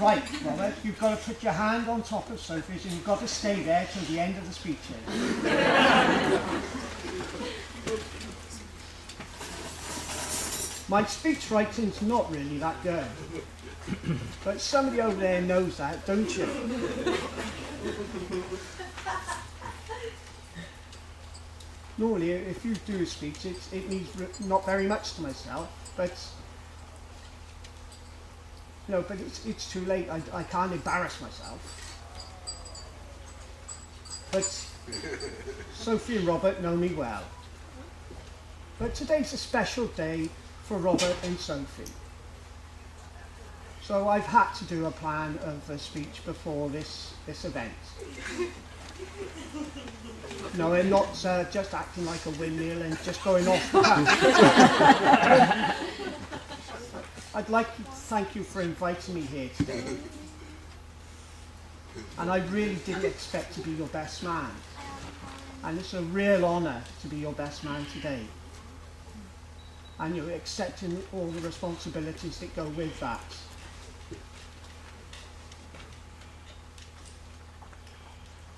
Right, Robert, you've got to put your hand on top of Sophie's and you've got to stay there till the end of the speeches. My speech writing's not really that good. But somebody over there knows that, don't you? Normally, if you do a speech, it means not very much to myself, but no, but it's too late. I can't embarrass myself. But Sophie and Robert know me well. But today's a special day for Robert and Sophie. So I've had to do a plan of a speech before this event. No, I'm not just acting like a windmill and just going off the cuff. I'd like to thank you for inviting me here today. And I really didn't expect to be your best man. And it's a real honour to be your best man today. And you're accepting all the responsibilities that go with that.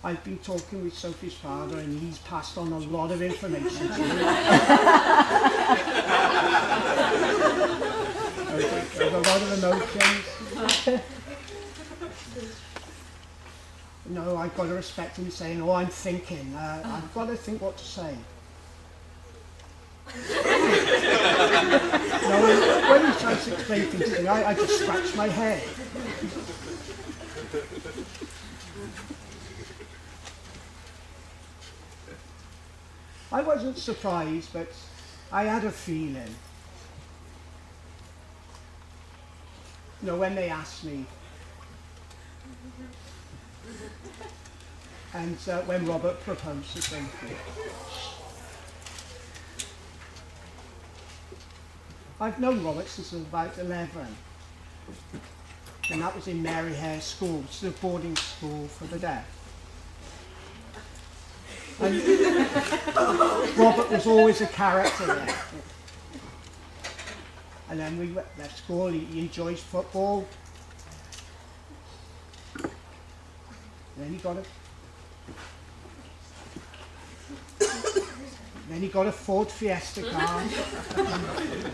I've been talking with Sophie's father and he's passed on a lot of information to me. There's a lot of emotions. No, I've got to respect him saying, oh, I'm thinking. I've got to think what to say. No, when he tries to explain things to me, I just scratch my head. I wasn't surprised, but I had a feeling. You know, when they asked me, and when Robert proposed to Sophie. I've known Robert since I was about 11, and that was in Mary Hare School, which is a boarding school for the deaf. And Robert was always a character there. And then we left school, he enjoys football. And then he got a Ford Fiesta car. I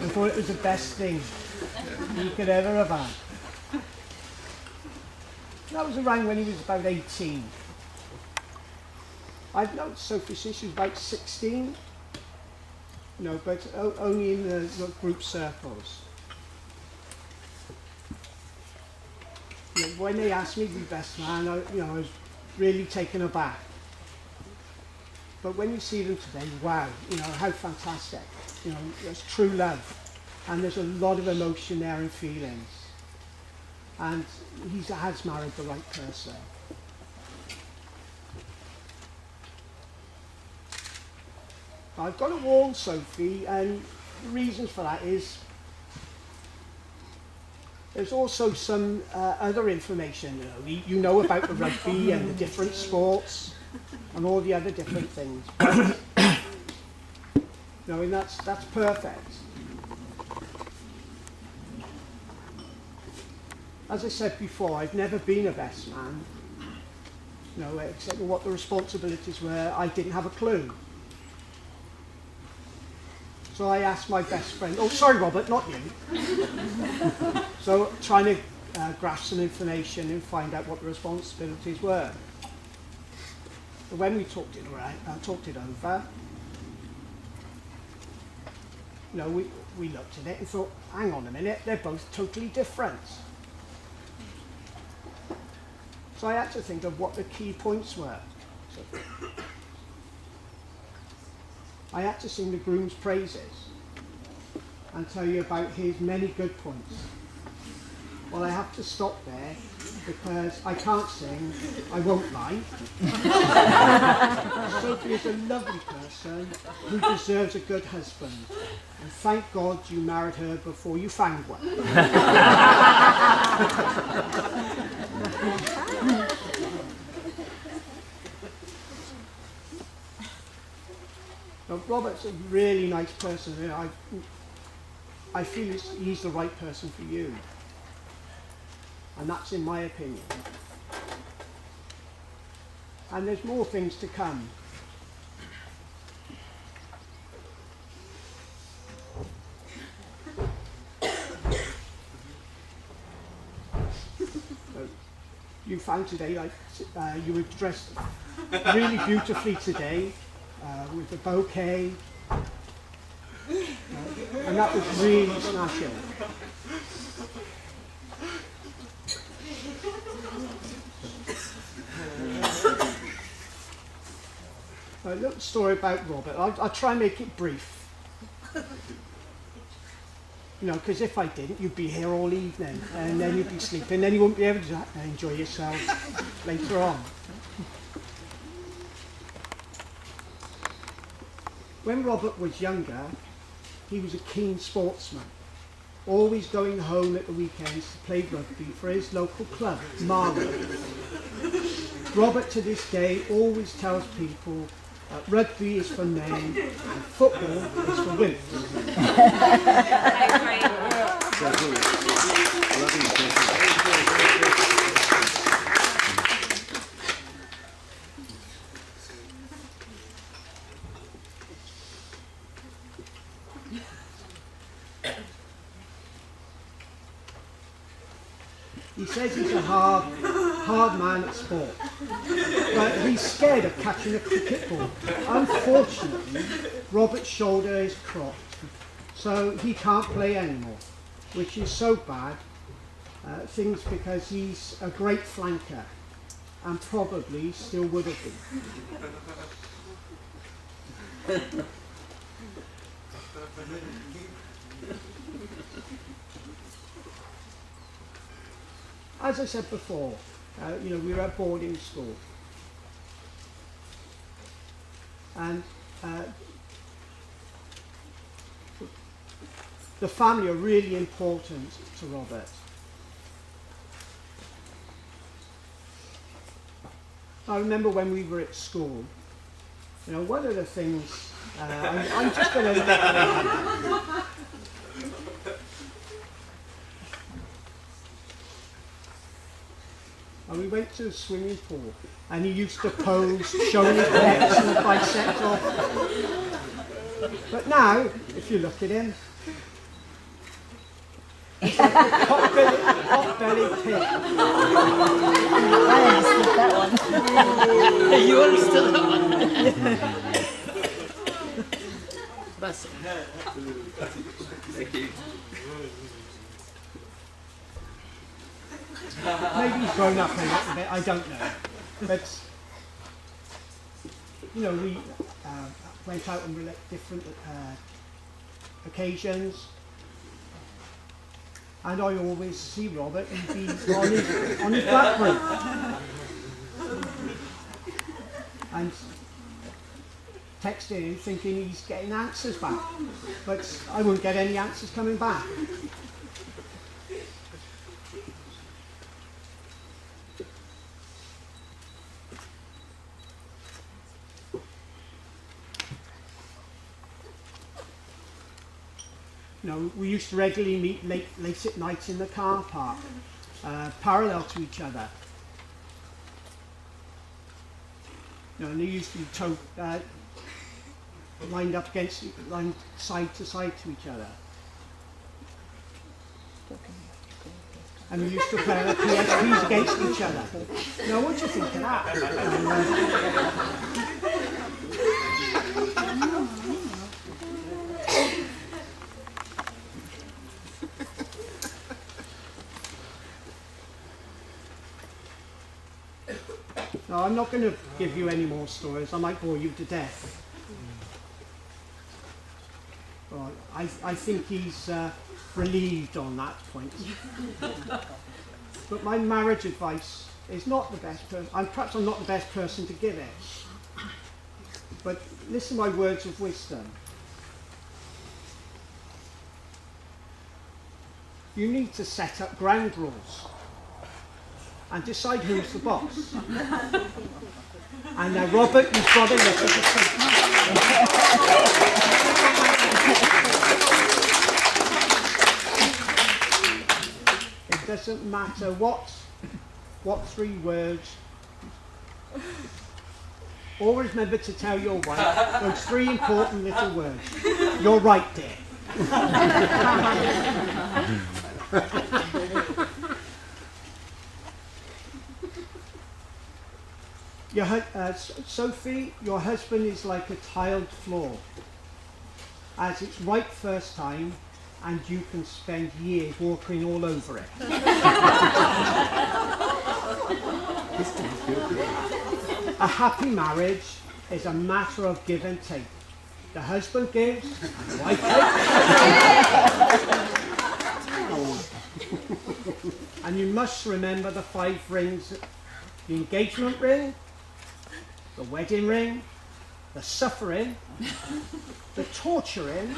thought it was the best thing he could ever have had. That was around when he was about 18. I've known Sophie since she was about 16. No, but only in the group circles. You know, when they asked me to be best man, I was really taken aback. But when you see them today, wow, how fantastic. There's true love. And there's a lot of emotion there and feelings. And he has married the right person. I've got to warn Sophie, and the reasons for that is there's also some other information. You know about the rugby and the different sports and all the other different things. And that's perfect. As I said before, I've never been a best man. Except for what the responsibilities were, I didn't have a clue. So I asked my best friend, oh sorry Robert, not you. So trying to grasp some information and find out what the responsibilities were. But when we talked it over, we looked at it and thought, hang on a minute, they're both totally different. So I had to think of what the key points were. I had to sing the groom's praises and tell you about his many good points. Well, I have to stop there because I can't sing, I won't lie. Sophie is a lovely person who deserves a good husband. And thank God you married her before you found one. Robert's a really nice person. I feel he's the right person for you. And that's in my opinion. And there's more things to come. You found today, like you were dressed really beautifully today, with a bouquet, and that was really smashing. A little story about Robert. I'll try and make it brief. You know, because if I didn't, you'd be here all evening, and then you'd be sleeping, then you wouldn't be able to enjoy yourself later on. When Robert was younger, he was a keen sportsman, always going home at the weekends to play rugby for his local club, Marlow. Robert, to this day, always tells people that rugby is for men and football is for women. He says he's a hard man at sport, but he's scared of catching a cricket ball. Unfortunately, Robert's shoulder is cropped, so he can't play anymore, which is so bad, things because he's a great flanker, and probably still would have been. As I said before, you know, we were at boarding school, and the family are really important to Robert. I remember when we were at school, you know, one of the things, I'm just going to and we went to a swimming pool, and he used to pose, showing his pecs and biceps off. But now, if you look at him, he's like a pot-bellied pig. I understood that one. You understood that one. That's Thank you. Maybe he's grown up a little bit, I don't know. But, you know, we went out on different occasions, and I always see Robert, he'd be on his BlackBerry. And texting him thinking he's getting answers back, but I won't get any answers coming back. You know, we used to regularly meet late at night in the car park, parallel to each other. You know, and they used to be lined up lined side to side to each other. And we used to play our PSPs against each other. Now, what do you think of that? No, I'm not going to give you any more stories. I might bore you to death. Well, I think he's relieved on that point. But my marriage advice is not the best person. Perhaps I'm not the best person to give it. But listen to my words of wisdom. You need to set up ground rules and decide who's the boss. And now, Robert, you've got to listen to If doesn't matter what 3 words. Always remember to tell your wife those 3 important little words. You're right, dear. Sophie, your husband is like a tiled floor, as it's right first time, and you can spend years walking all over it. A happy marriage is a matter of give and take. The husband gives, and the wife takes. And you must remember the 5 rings: the engagement ring, the wedding ring, the suffering, the torturing,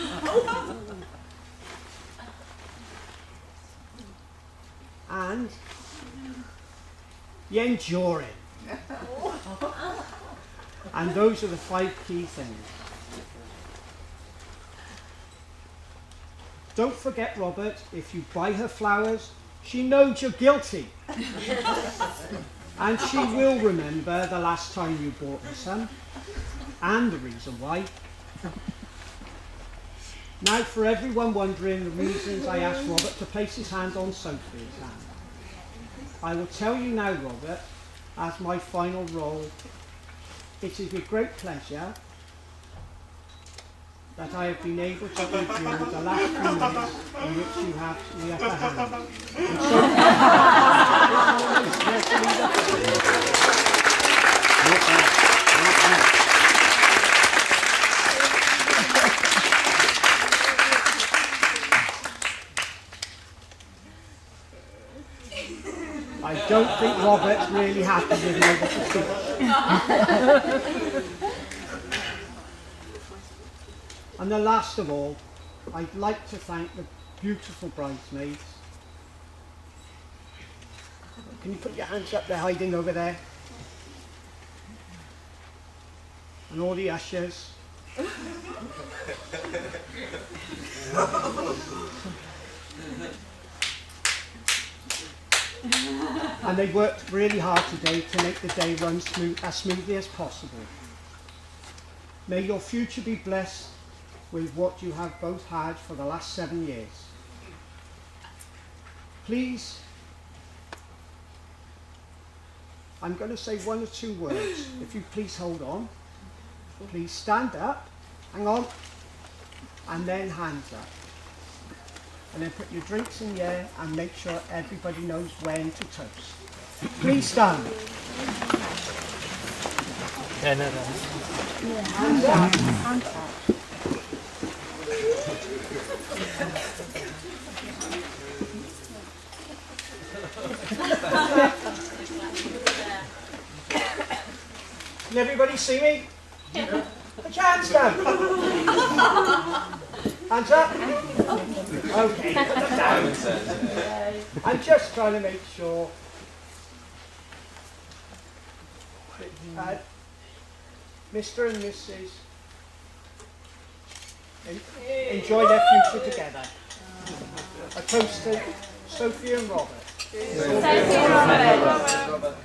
and the enduring. And those are the 5 key things. Don't forget, Robert, if you buy her flowers, she knows you're guilty. And she will remember the last time you bought her some, and the reason why. Now, for everyone wondering the reasons I asked Robert to place his hand on Sophie's hand, I will tell you now, Robert, as my final role, it is with great pleasure that I have been able to review the last few minutes in which you have the upper hand. And I don't think Robert's really happy with me able to speak. And the last of all, I'd like to thank the beautiful bridesmaids. Can you put your hands up? They're hiding over there. And all the ushers. And they worked really hard today to make the day run as smoothly as possible. May your future be blessed with what you have both had for the last 7 years. Please, I'm going to say 1 or 2 words. If you please hold on. Please stand up, hang on, and then hands up. And then put your drinks in the air and make sure everybody knows when to toast. Please stand. Yeah, no. Hands up. Hands up. Can everybody see me? Put your hands down. Hands up. Okay. Down. I'm just trying to make sure. Mr. and Mrs. enjoy their future together. A toast to Sophie and Robert. Sophie and Robert.